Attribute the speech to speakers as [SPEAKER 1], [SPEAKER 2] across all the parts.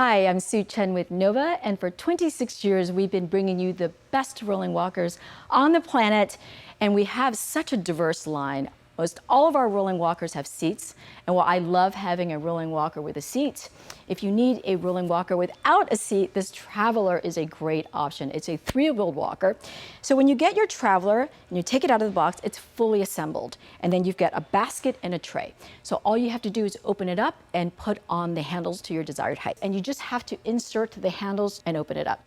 [SPEAKER 1] Hi, I'm Sue Chen with Nova, and for 26 years we've been bringing you the best rolling walkers on the planet, and we have such a diverse line. Most all of our rolling walkers have seats, and while I love having a rolling walker with a seat, if you need a rolling walker without a seat, this Traveler is a great option. It's a three-wheeled walker. So when you get your Traveler and you take it out of the box, it's fully assembled, and then you've got a basket and a tray. So all you have to do is open it up and put on the handles to your desired height, and you just have to insert the handles and open it up.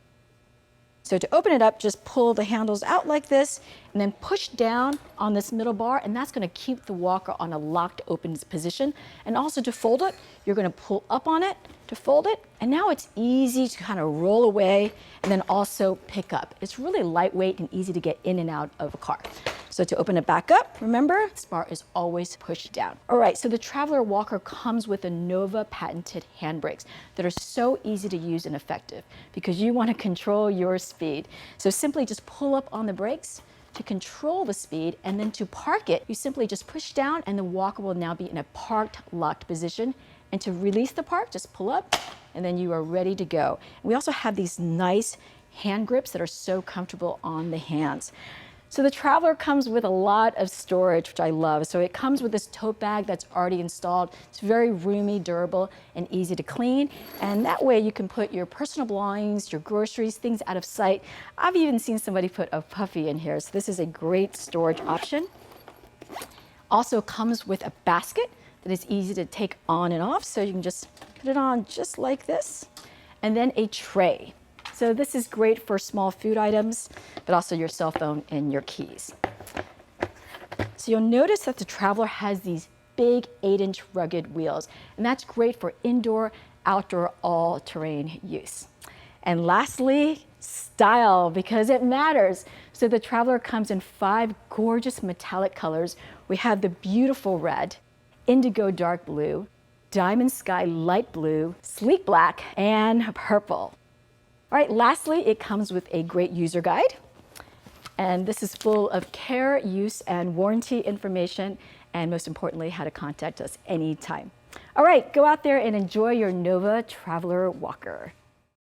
[SPEAKER 1] So to open it up, just pull the handles out like this and then push down on this middle bar, and that's going to keep the walker on a locked open position. And also to fold it, you're going to pull up on it to fold it, and now it's easy to kind of roll away and then also pick up. It's really lightweight and easy to get in and out of a car. So to open it back up, remember, this bar is always pushed down. All right, so the Traveler walker comes with the Nova patented handbrakes that are so easy to use and effective because you want to control your speed. So simply just pull up on the brakes to control the speed, and then to park it, you simply just push down and the walker will now be in a parked, locked position. And to release the park, just pull up and then you are ready to go. We also have these nice hand grips that are so comfortable on the hands. So the Traveler comes with a lot of storage, which I love. So it comes with this tote bag that's already installed. It's very roomy, durable, and easy to clean. And that way you can put your personal belongings, your groceries, things out of sight. I've even seen somebody put a puppy in here. So this is a great storage option. Also comes with a basket that is easy to take on and off. So you can just put it on just like this. And then a tray. So this is great for small food items, but also your cell phone and your keys. So you'll notice that the Traveler has these big 8-inch rugged wheels, and that's great for indoor, outdoor, all-terrain use. And lastly, style, because it matters. So the Traveler comes in 5 gorgeous metallic colors. We have the beautiful red, indigo dark blue, diamond sky light blue, sleek black, and purple. All right, lastly, it comes with a great user guide. And this is full of care, use, and warranty information, and most importantly, how to contact us anytime. All right, go out there and enjoy your Nova Traveler walker.